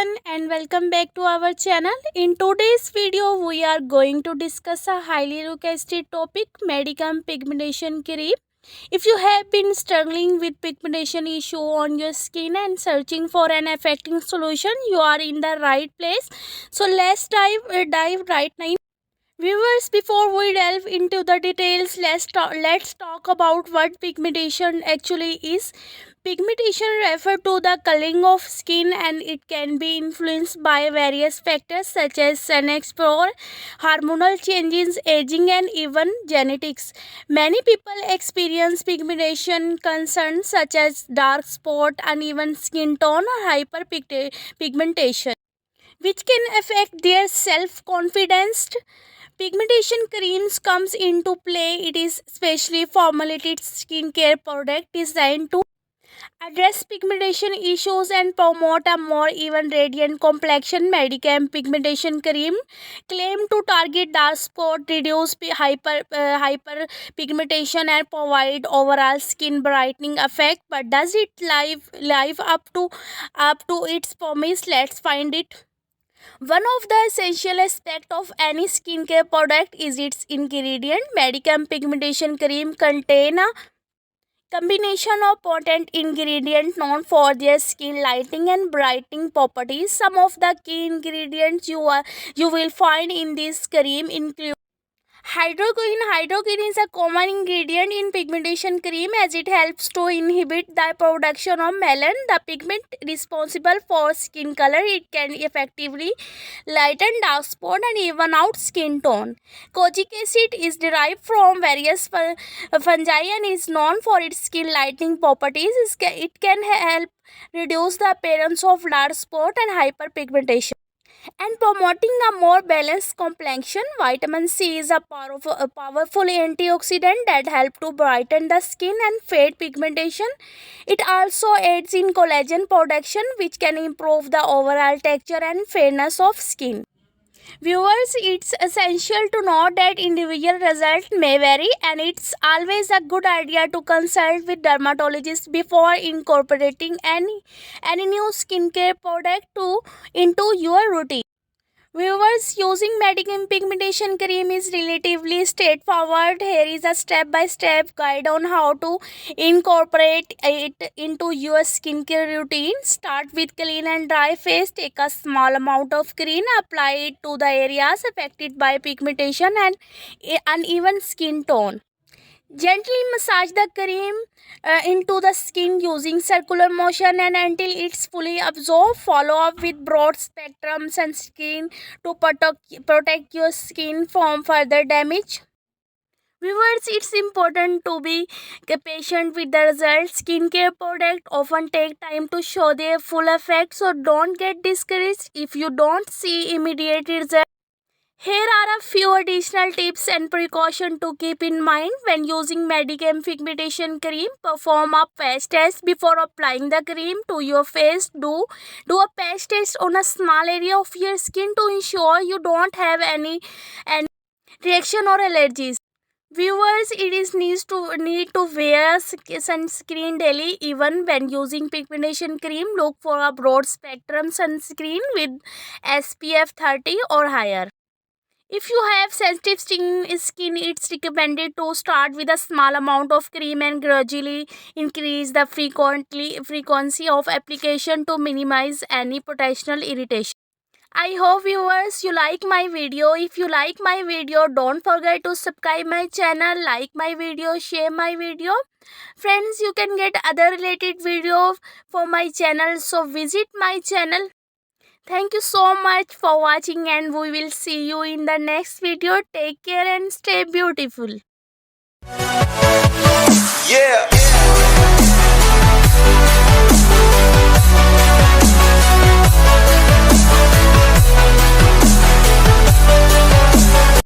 everyone and welcome back to our channel. In today's video we are going to discuss a highly requested topic, Madicam Pigmentation Cream. If you have been struggling with pigmentation issue on your skin and searching for an effective solution, you are in the right place. So let's dive right now. Viewers, before we delve into the details, let's talk about what pigmentation actually is. Pigmentation refers to the coloring of skin and it can be influenced by various factors such as sun exposure, hormonal changes, aging and even genetics. Many people experience pigmentation concerns such as dark spot, uneven skin tone or hyperpigmentation, which can affect their self-confidence. Pigmentation creams comes into play. It is specially formulated skincare product designed to address pigmentation issues and promote a more even radiant complexion. Madicam Pigmentation Cream claim to target dark spot, reduce hyperpigmentation and provide overall skin brightening effect. But does it live up to its promise? Let's find it. One of the essential aspects of any skincare product is its ingredient. Madicam Pigmentation Cream contain a combination of potent ingredients known for their skin lightening and brightening properties. Some of the key ingredients you will find in this cream include hydroquinone. Hydroquinone is a common ingredient in pigmentation cream as it helps to inhibit the production of melanin, the pigment responsible for skin color. It can effectively lighten dark spot and even out skin tone. Kojic acid is derived from various fungi and is known for its skin lightening properties. It can help reduce the appearance of dark spot and hyperpigmentation and promoting a more balanced complexion. Vitamin C is a powerful antioxidant that helps to brighten the skin and fade pigmentation. It also aids in collagen production, which can improve the overall texture and fairness of skin. Viewers, it's essential to note that individual results may vary and it's always a good idea to consult with dermatologist before incorporating any new skincare product into your routine. Viewers, using Madicam Pigmentation Cream is relatively straightforward. Here is a step-by-step guide on how to incorporate it into your skincare routine. Start with clean and dry face. Take a small amount of cream, apply it to the areas affected by pigmentation and uneven skin tone. Gently massage the cream into the skin using circular motion and until it's fully absorbed. Follow up with broad spectrum sunscreen to protect your skin from further damage. Viewers, it's important to be patient with the results. Skincare products often take time to show their full effect, so don't get discouraged if you don't see immediate results. Here are a few additional tips and precautions to keep in mind when using Madicam Pigmentation Cream. Perform a patch test before applying the cream to your face. Do a patch test on a small area of your skin to ensure you don't have any reaction or allergies. Viewers, it is need to wear sunscreen daily even when using pigmentation cream. Look for a broad spectrum sunscreen with SPF 30 or higher. If you have sensitive skin, it's recommended to start with a small amount of cream and gradually increase the frequency of application to minimize any potential irritation. I hope viewers you like my video. If you like my video, don't forget to subscribe my channel, like my video, share my video. Friends, you can get other related videos for my channel, so visit my channel. Thank you so much for watching and we will see you in the next video. Take care and stay beautiful.